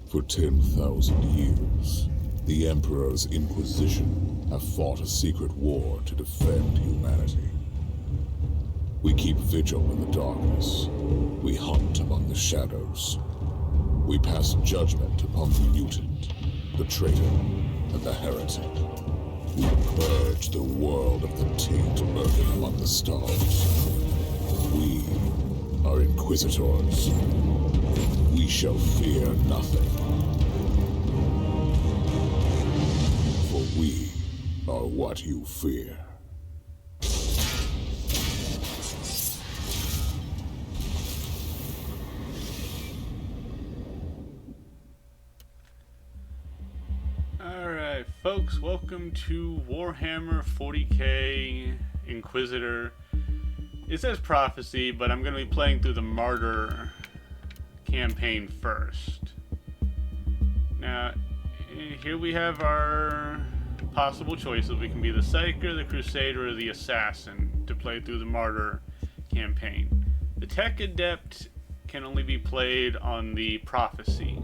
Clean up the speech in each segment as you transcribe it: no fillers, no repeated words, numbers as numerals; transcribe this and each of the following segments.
For 10,000 years, the Emperor's Inquisition have fought a secret war to defend humanity. We keep vigil in the darkness. We hunt among the shadows. We pass judgment upon the mutant, the traitor, and the heretic. We purge the world of the taint lurking among the stars. We are Inquisitors. We shall fear nothing. For we are what you fear. Alright folks, welcome to Warhammer 40k Inquisitor. It says Prophecy, but I'm going to be playing through the Martyr campaign first. Now, here we have our possible choices. We can be the Psyker, the Crusader, or the Assassin to play through the Martyr campaign. The Tech Adept can only be played on the Prophecy.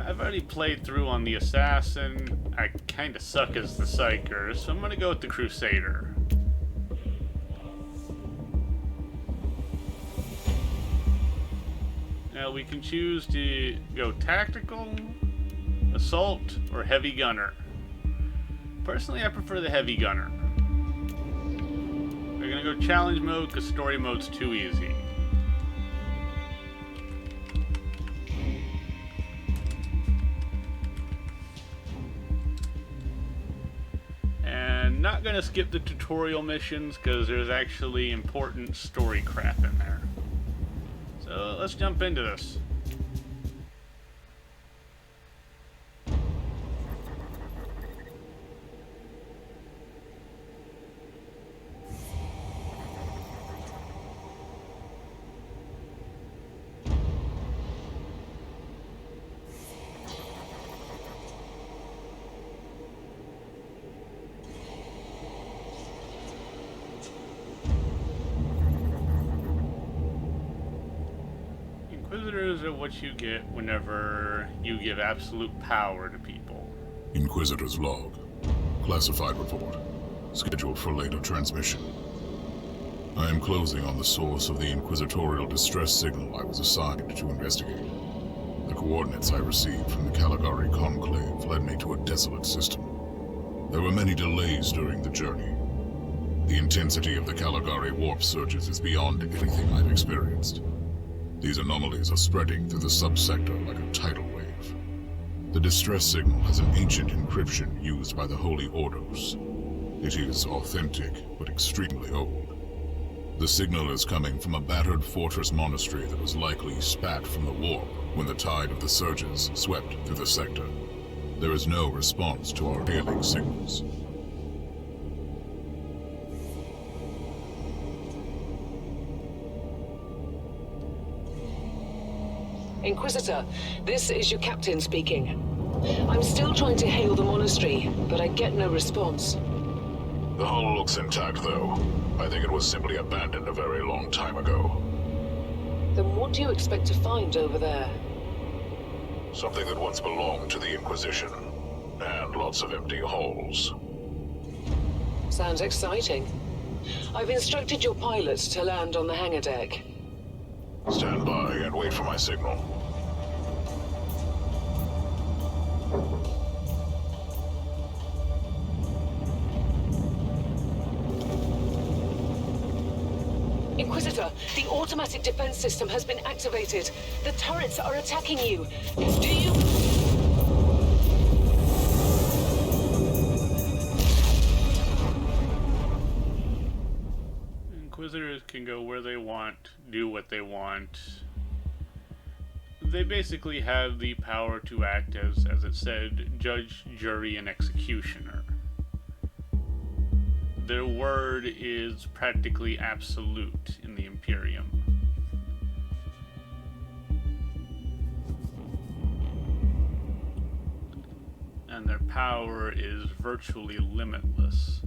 I've already played through on the Assassin. I kinda suck as the Psyker, so I'm gonna go with the Crusader. Now we can choose to go Tactical, Assault, or Heavy Gunner. Personally, I prefer the Heavy Gunner. We're gonna go Challenge Mode because Story Mode's too easy. Not going to skip the tutorial missions because there's actually important story crap in there. So let's jump into this. Inquisitors are what you get whenever you give absolute power to people. Inquisitor's log. Classified report. Scheduled for later transmission. I am closing on the source of the inquisitorial distress signal I was assigned to investigate. The coordinates I received from the Caligari Conclave led me to a desolate system. There were many delays during the journey. The intensity of the Caligari warp surges is beyond anything I've experienced. These anomalies are spreading through the subsector like a tidal wave. The distress signal has an ancient encryption used by the Holy Ordos. It is authentic, but extremely old. The signal is coming from a battered fortress monastery that was likely spat from the warp when the tide of the surges swept through the sector. There is no response to our hailing signals. Inquisitor, this is your captain speaking. I'm still trying to hail the monastery, but I get no response. The hull looks intact, though. I think it was simply abandoned a very long time ago. Then what do you expect to find over there? Something that once belonged to the Inquisition, and lots of empty holes. Sounds exciting. I've instructed your pilots to land on the hangar deck. Stand by and wait for my signal. Inquisitor, the automatic defense system has been activated. The turrets are attacking you. Do you... Inquisitors can go where they want, do what they want. They basically have the power to act as it said, judge, jury, and executioner. Their word is practically absolute in the Imperium. And their power is virtually limitless.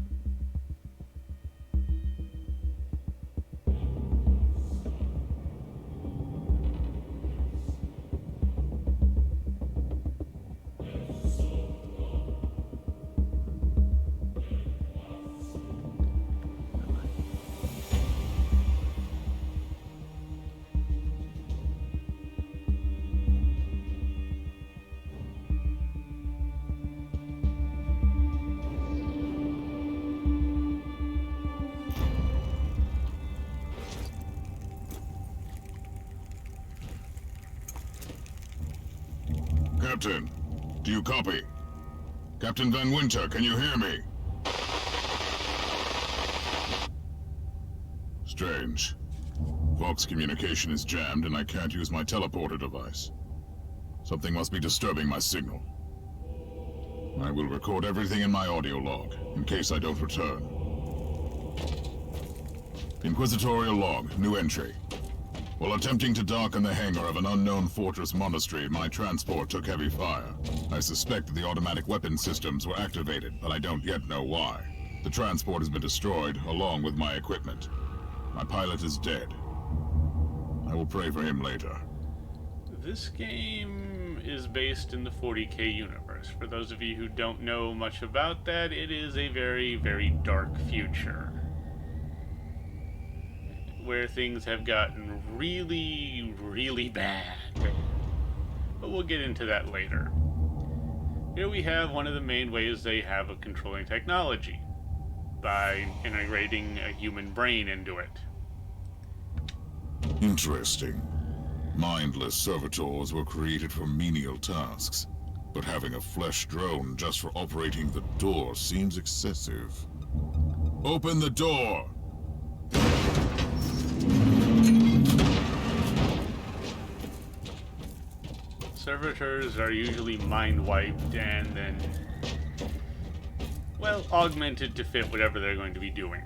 Captain. Do you copy? Captain Van Winter, can you hear me? Strange. Vox communication is jammed and I can't use my teleporter device. Something must be disturbing my signal. I will record everything in my audio log, in case I don't return. Inquisitorial log, new entry. While attempting to dock in the hangar of an unknown fortress monastery, my transport took heavy fire. I suspect that the automatic weapon systems were activated, but I don't yet know why. The transport has been destroyed, along with my equipment. My pilot is dead. I will pray for him later. This game is based in the 40K universe. For those of you who don't know much about that, it is a very, very dark future, where things have gotten really, really bad. But we'll get into that later. Here we have one of the main ways they have of controlling technology, by integrating a human brain into it. Interesting. Mindless servitors were created for menial tasks, but having a flesh drone just for operating the door seems excessive. Open the door! Servitors are usually mind-wiped and then, well, augmented to fit whatever they're going to be doing.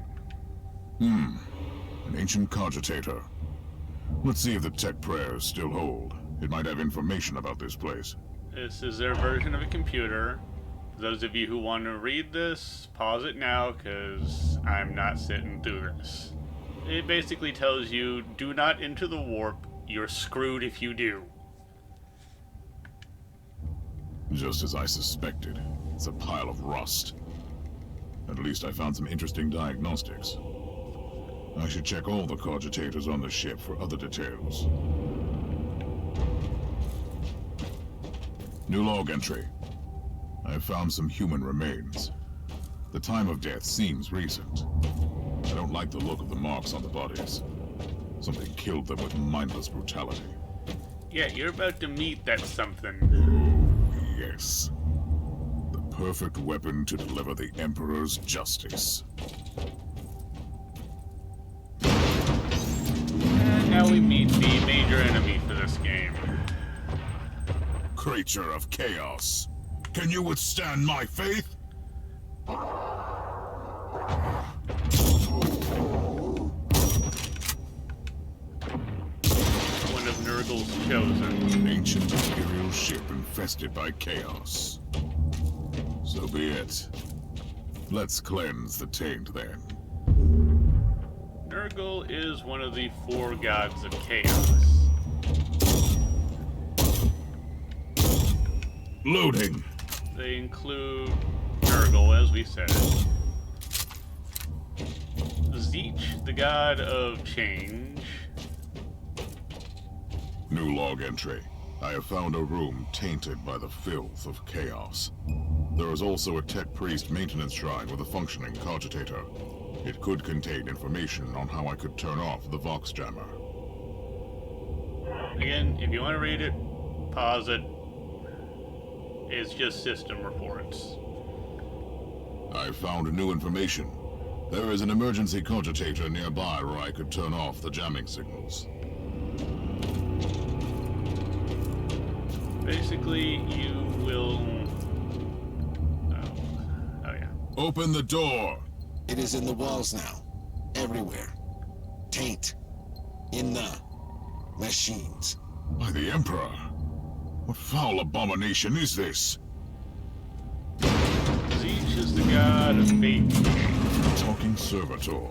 An ancient cogitator. Let's see if the tech prayers still hold. It might have information about this place. This is their version of a computer. For those of you who want to read this, pause it now, because I'm not sitting through this. It basically tells you, do not enter the warp, you're screwed if you do. Just as I suspected. It's a pile of rust. At least I found some interesting diagnostics. I should check all the cogitators on the ship for other details. New log entry. I found some human remains. The time of death seems recent. I don't like the look of the marks on the bodies. Something killed them with mindless brutality. Yeah, you're about to meet that something. Oh, yes. The perfect weapon to deliver the Emperor's justice. And now we meet the major enemy for this game. Creature of chaos. Can you withstand my faith? One of Nurgle's chosen. An ancient Imperial ship infested by chaos. So be it. Let's cleanse the taint then. Nurgle is one of the 4 gods of chaos. Loading. They include Nurgle, as we said. Zeech, the god of change. New log entry. I have found a room tainted by the filth of chaos. There is also a tech priest maintenance shrine with a functioning cogitator. It could contain information on how I could turn off the Vox jammer. Again, if you want to read it, pause it. It's just system reports. I found new information. There is an emergency cogitator nearby where I could turn off the jamming signals. Basically, you will... Oh yeah. Open the door! It is in the walls now. Everywhere. Taint. In the machines. By the Emperor! What foul abomination is this? Zeech is the god of fate. Talking servitor.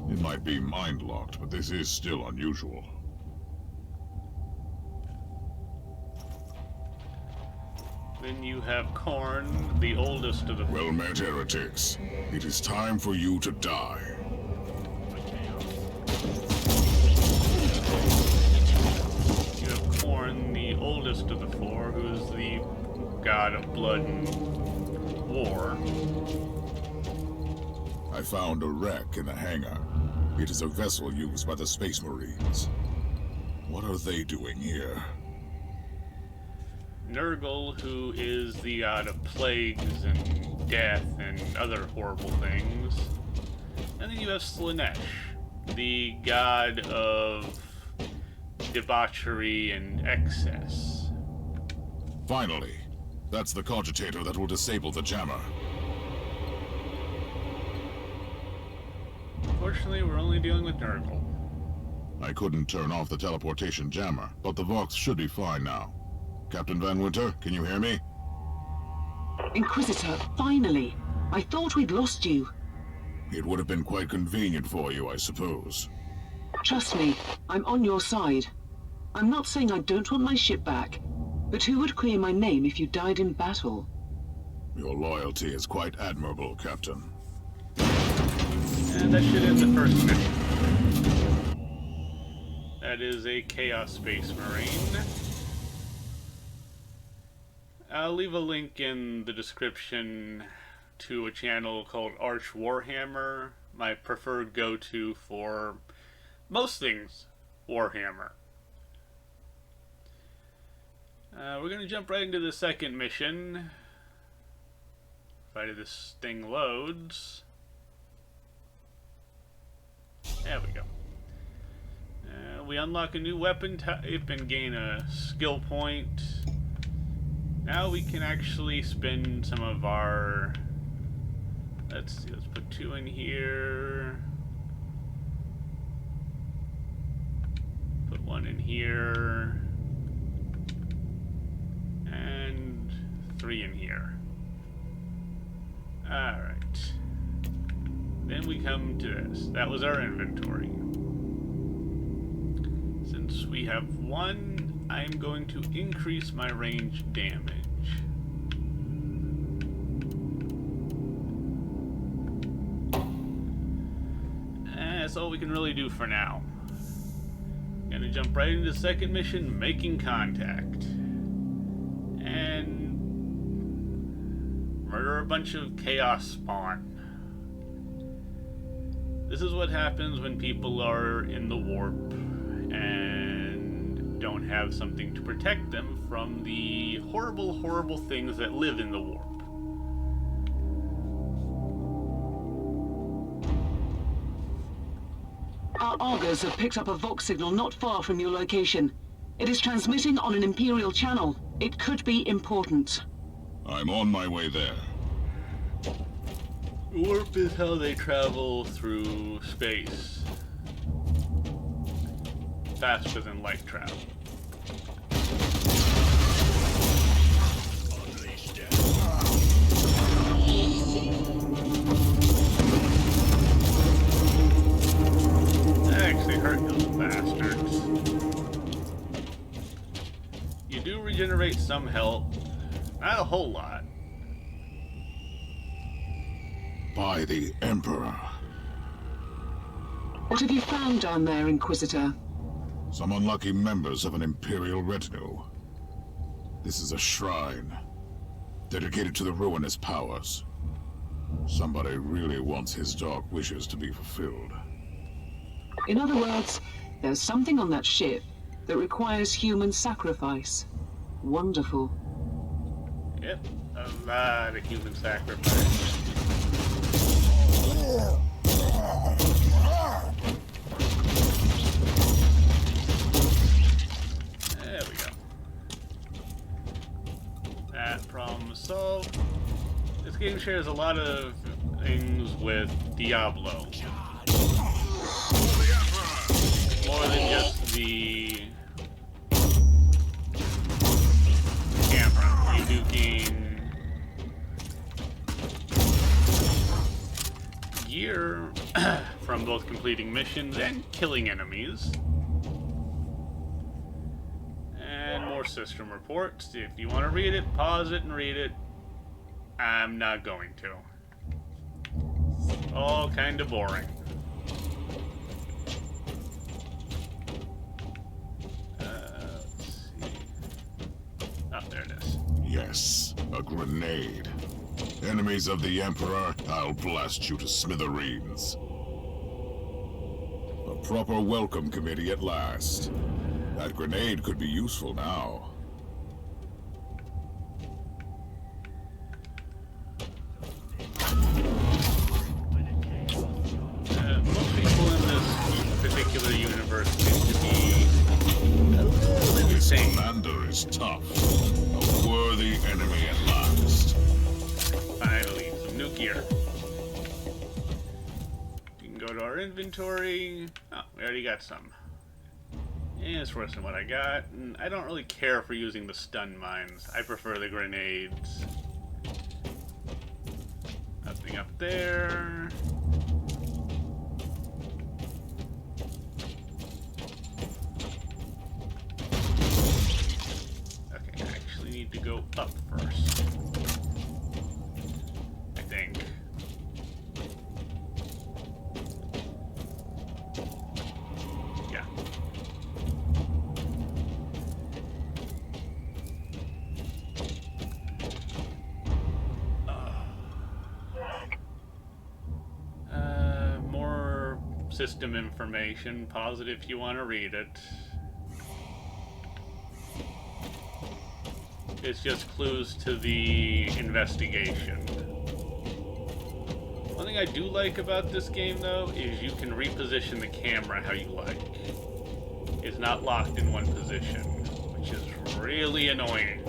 It might be mind-locked, but this is still unusual. Then you have Khorne, the oldest of the... Well met, heretics. It is time for you to die. You have Khorne, the oldest of the 4, who is the god of blood and war. I found a wreck in the hangar. It is a vessel used by the Space Marines. What are they doing here? Nurgle, who is the god of plagues and death and other horrible things. And then you have Slanesh, the god of debauchery and excess. Finally, that's the cogitator that will disable the jammer. Unfortunately, we're only dealing with Nurgle. I couldn't turn off the teleportation jammer, but the Vox should be fine now. Captain Van Winter, can you hear me? Inquisitor, finally. I thought we'd lost you. It would have been quite convenient for you, I suppose. Trust me, I'm on your side. I'm not saying I don't want my ship back, but who would clear my name if you died in battle? Your loyalty is quite admirable, Captain. And that should end the first mission. That is a Chaos Space Marine. I'll leave a link in the description to a channel called Arch Warhammer, my preferred go-to for most things Warhammer. We're going to jump right into the second mission, provided this thing loads. There we go. We unlock a new weapon type and gain a skill point. Now we can actually spend some of our... Let's see, let's put 2 in here. Put 1 in here. And 3 in here. Alright. Then we come to this. That was our inventory. Since we have 1, I'm going to increase my range damage. That's all we can really do for now. Gonna jump right into the second mission, making contact. And murder a bunch of chaos spawn. This is what happens when people are in the warp and don't have something to protect them from the horrible, horrible things that live in the warp. Our augurs have picked up a Vox signal not far from your location. It is transmitting on an Imperial channel. It could be important. I'm on my way there. Warp is how they travel through space. Faster than light travel. That actually hurt those bastards. You do regenerate some health. Not a whole lot. By the Emperor. What have you found down there, Inquisitor? Some unlucky members of an Imperial retinue. This is a shrine, dedicated to the ruinous powers. Somebody really wants his dark wishes to be fulfilled. In other words, there's something on that ship that requires human sacrifice. Wonderful. Yep, a lot of human sacrifice. There we go. That problem is solved. This game shares a lot of things with Diablo. More than just the camera. You do gain gear from both completing missions and killing enemies. And more system reports. If you want to read it, pause it and read it. I'm not going to. All kind of boring. Let's see. Oh, there it is. Yes, a grenade. Enemies of the Emperor, I'll blast you to smithereens. A proper welcome committee at last. That grenade could be useful now. is tough. A worthy enemy at last. Finally, some new gear. We can go to our inventory. Oh, we already got some. Yeah, it's worse than what I got. And I don't really care for using the stun mines. I prefer the grenades. Nothing up there. Okay, I actually need to go up first. I think. Yeah. More system information. Pause it if you want to read it. It's just clues to the investigation. One thing I do like about this game, though, is you can reposition the camera how you like. It's not locked in one position, which is really annoying.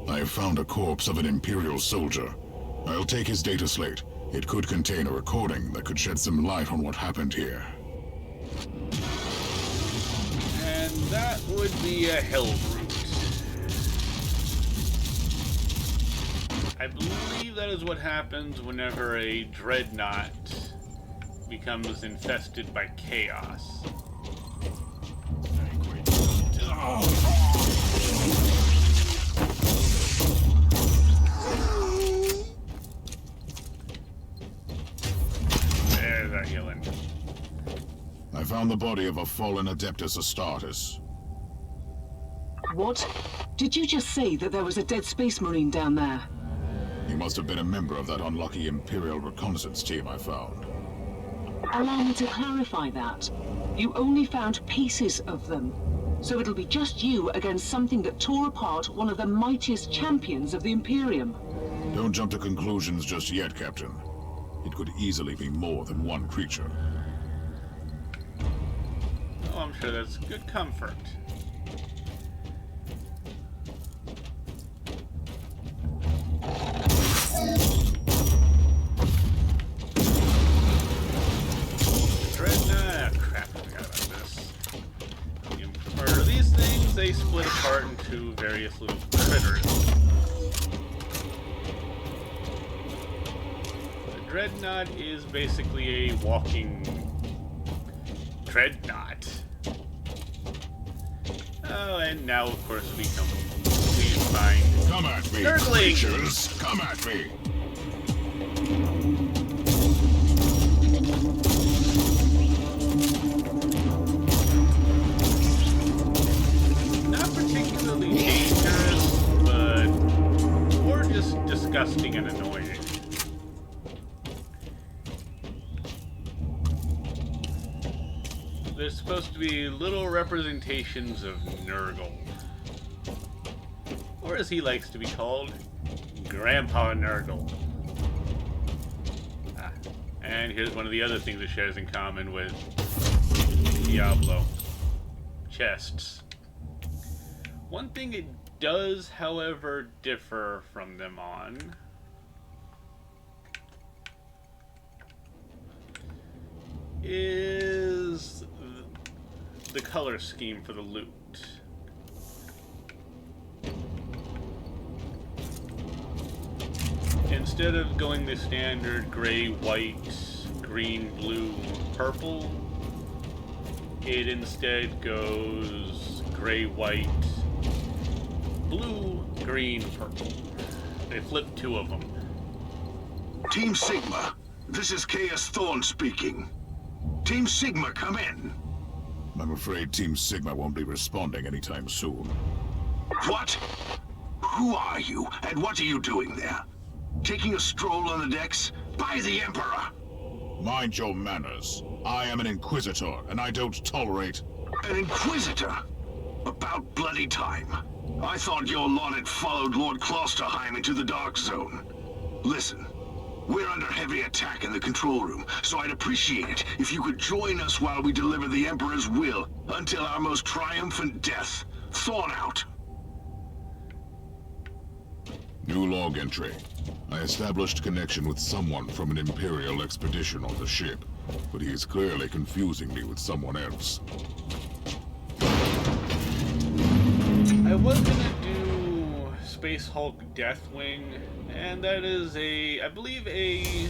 I have found a corpse of an Imperial soldier. I'll take his data slate. It could contain a recording that could shed some light on what happened here. And that would be a hell route. I believe that is what happens whenever a dreadnought becomes infested by chaos. There's our healing. I found the body of a fallen Adeptus Astartes. What? Did you just say that there was a dead space marine down there? He must have been a member of that unlucky Imperial reconnaissance team I found. Allow me to clarify that. You only found pieces of them. So it'll be just you against something that tore apart one of the mightiest champions of the Imperium. Don't jump to conclusions just yet, Captain. It could easily be more than one creature. Oh, I'm sure that's good comfort. Dreadnought. Crap, I forgot about this. Or these things, they split apart into various little critters. The Dreadnought is basically a walking dreadnought. Oh, and now, of course, we can find Come at me, Nurgling. creatures! Come at me! Not particularly dangerous, but more just disgusting and annoying. There's supposed to be little representations of Nurgle. Or as he likes to be called, Grandpa Nurgle. Ah, and here's one of the other things it shares in common with Diablo. Chests. One thing it does, however, differ from them on is the color scheme for the loot. Instead of going the standard gray, white, green, blue, purple, it instead goes gray, white, blue, green, purple. They flip two of them. Team Sigma, this is Chaos Thorn speaking. Team Sigma, come in. I'm afraid Team Sigma won't be responding anytime soon. What? Who are you, and what are you doing there? Taking a stroll on the decks? By the Emperor! Mind your manners. I am an Inquisitor, and I don't tolerate... An Inquisitor? About bloody time. I thought your lot had followed Lord Klosterheim into the Dark Zone. Listen, we're under heavy attack in the control room, so I'd appreciate it if you could join us while we deliver the Emperor's will until our most triumphant death. Thorn out. New log entry. I established connection with someone from an Imperial expedition on the ship, but he is clearly confusing me with someone else. I was gonna do Space Hulk Deathwing, and that is I believe a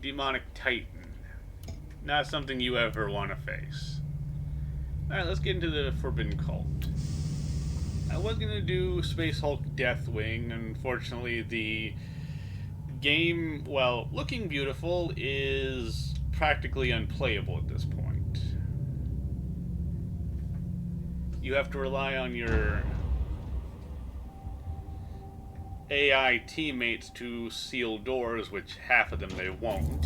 demonic titan. Not something you ever want to face. Alright, let's get into the Forbidden Cult. I was gonna do Space Hulk Deathwing. Unfortunately, the game, while looking beautiful, is practically unplayable at this point. You have to rely on your AI teammates to seal doors, which half of them they won't.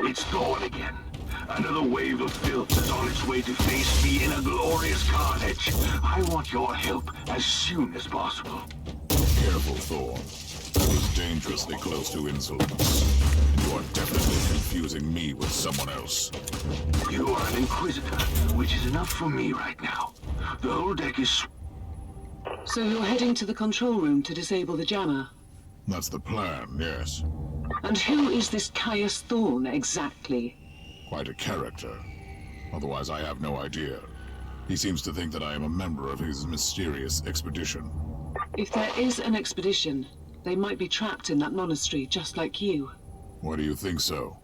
It's gone again. Another wave of filth is on its way to face me in a glorious carnage. I want your help as soon as possible. Careful, Thorn. I was dangerously close to insolence. And you are definitely confusing me with someone else. You are an Inquisitor, which is enough for me right now. The whole deck is... So you're heading to the control room to disable the jammer? That's the plan, yes. And who is this Caius Thorn exactly? Quite a character. Otherwise, I have no idea. He seems to think that I am a member of his mysterious expedition. If there is an expedition, they might be trapped in that monastery, just like you. Why do you think so?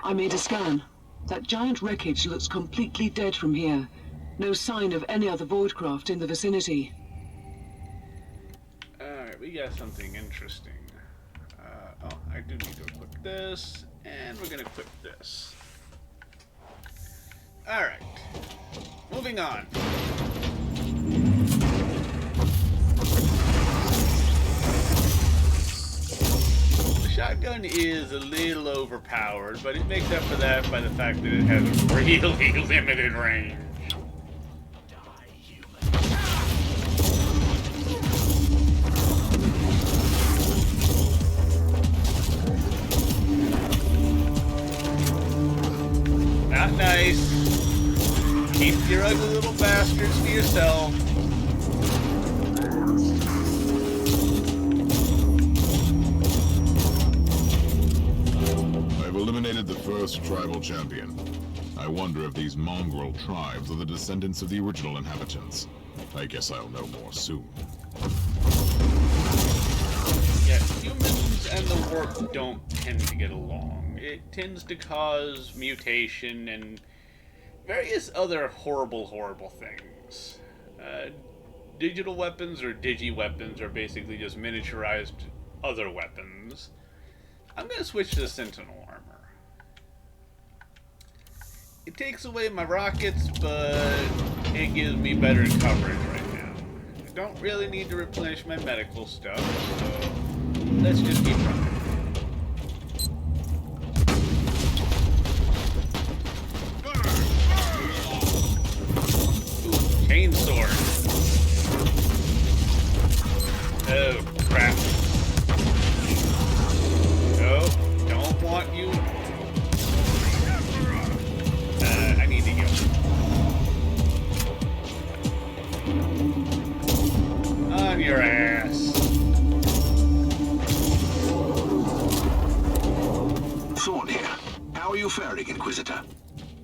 I made a scan. That giant wreckage looks completely dead from here. No sign of any other voidcraft in the vicinity. Alright, we got something interesting. I do need to equip this, and we're gonna equip this. Alright, moving on. The shotgun is a little overpowered, but it makes up for that by the fact that it has really limited range. Not nice. Keep your ugly little bastards to yourself. I've eliminated the first tribal champion. I wonder if these mongrel tribes are the descendants of the original inhabitants. I guess I'll know more soon. Yeah, humans and the warp don't tend to get along. It tends to cause mutation and various other horrible, horrible things. Digital weapons or digi-weapons are basically just miniaturized other weapons. I'm going to switch to the Sentinel armor. It takes away my rockets, but it gives me better coverage right now. I don't really need to replenish my medical stuff, so let's just keep running. Sword. Oh, crap. No, don't want you. I need to heal. On your ass. Thorn here. How are you faring, Inquisitor?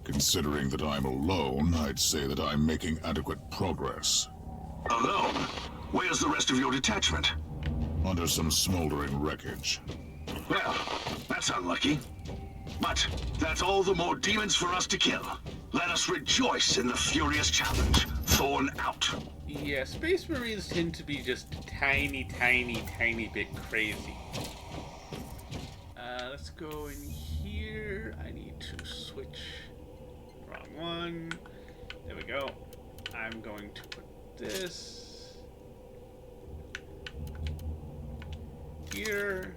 Considering that I'm alone, I'd say that I'm making adequate progress. Alone? Where's the rest of your detachment? Under some smoldering wreckage. Well, that's unlucky. But that's all the more demons for us to kill. Let us rejoice in the furious challenge. Thorn out. Yeah, Space Marines tend to be just tiny, tiny, tiny bit crazy. Let's go in here. I need to switch. Wrong one. There we go. I'm going to put this here.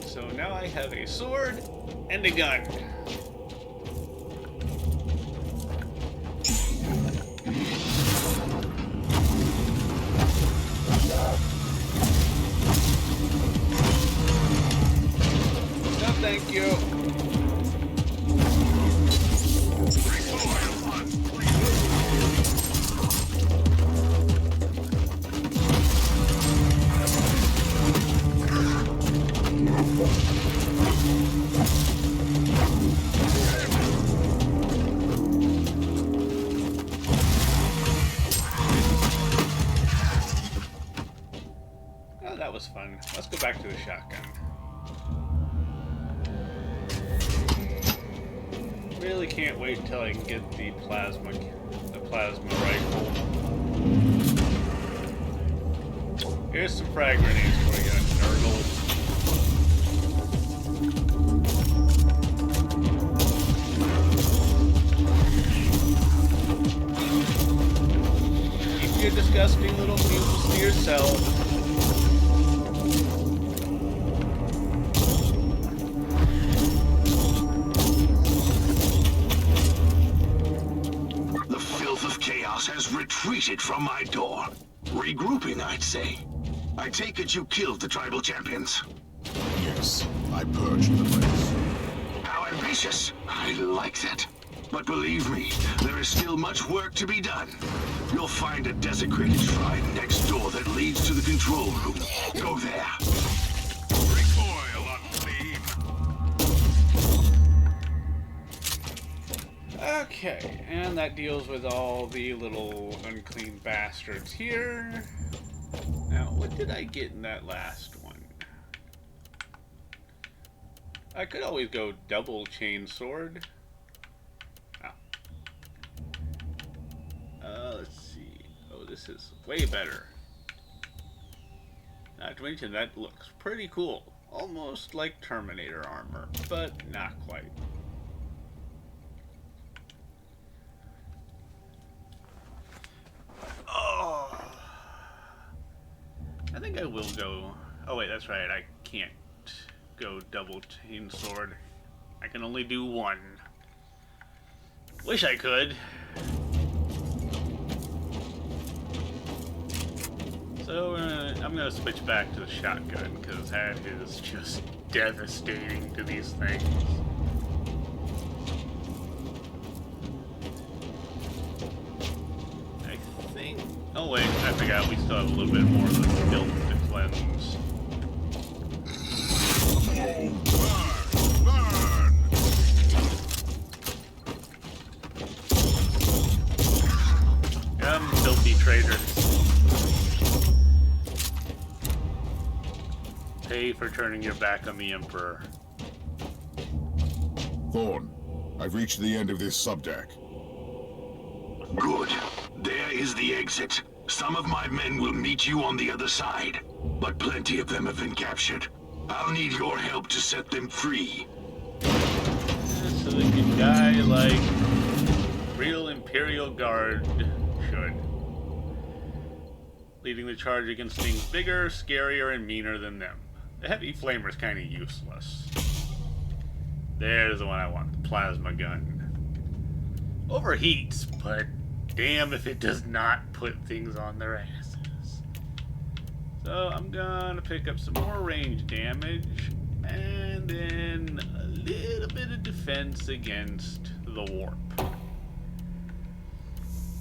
So now I have a sword and a gun. No, thank you. Oh, that was fun. Let's go back to the shotgun. Really can't wait until I can get the plasma rifle. Here's some frag grenades for you, Nurgle. Keep your disgusting little mutants to yourself. Has retreated from my door. Regrouping, I'd say. I take it you killed the tribal champions. Yes, I purged the place. How ambitious. I like that. But believe me, there is still much work to be done. You'll find a desecrated shrine next door that leads to the control room. Go there. Recoil on theme. Okay, and that deals with all the little unclean bastards here. Now, what did I get in that last one? I could always go double chain sword. Oh. Let's see. Oh, this is way better. Not to mention, that looks pretty cool. Almost like Terminator armor, but not quite. Oh, I think I will go. Oh wait, that's right. I can't go double chain sword. I can only do one. Wish I could. So I'm gonna switch back to the shotgun because that is just devastating to these things. Oh wait, I forgot we still have a little bit more of the filth to cleanse. Come, filthy traitors. Pay for turning your back on the Emperor. Thorn, I've reached the end of this subdeck. Good. There is the exit. Some of my men will meet you on the other side, but plenty of them have been captured. I'll need your help to set them free. So they can die like real Imperial Guard should. Leading the charge against things bigger, scarier, and meaner than them. The heavy flamer's kind of useless. There's the one I want, the plasma gun. Overheats, but damn if it does not put things on their asses. So I'm gonna pick up some more range damage and then a little bit of defense against the warp.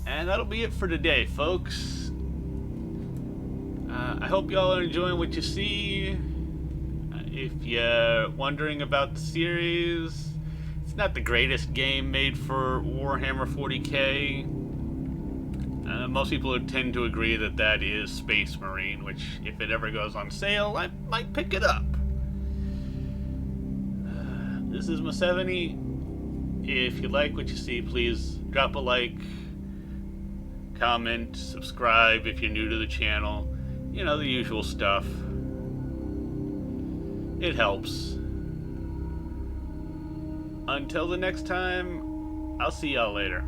And that'll be it for today, folks. I hope y'all are enjoying what you see. If you're wondering about the series, it's not the greatest game made for Warhammer 40k. Most people tend to agree that that is Space Marine, which, if it ever goes on sale, I might pick it up. This is Ma70. If you like what you see, please drop a like, comment, subscribe if you're new to the channel. You know, the usual stuff. It helps. Until the next time, I'll see y'all later.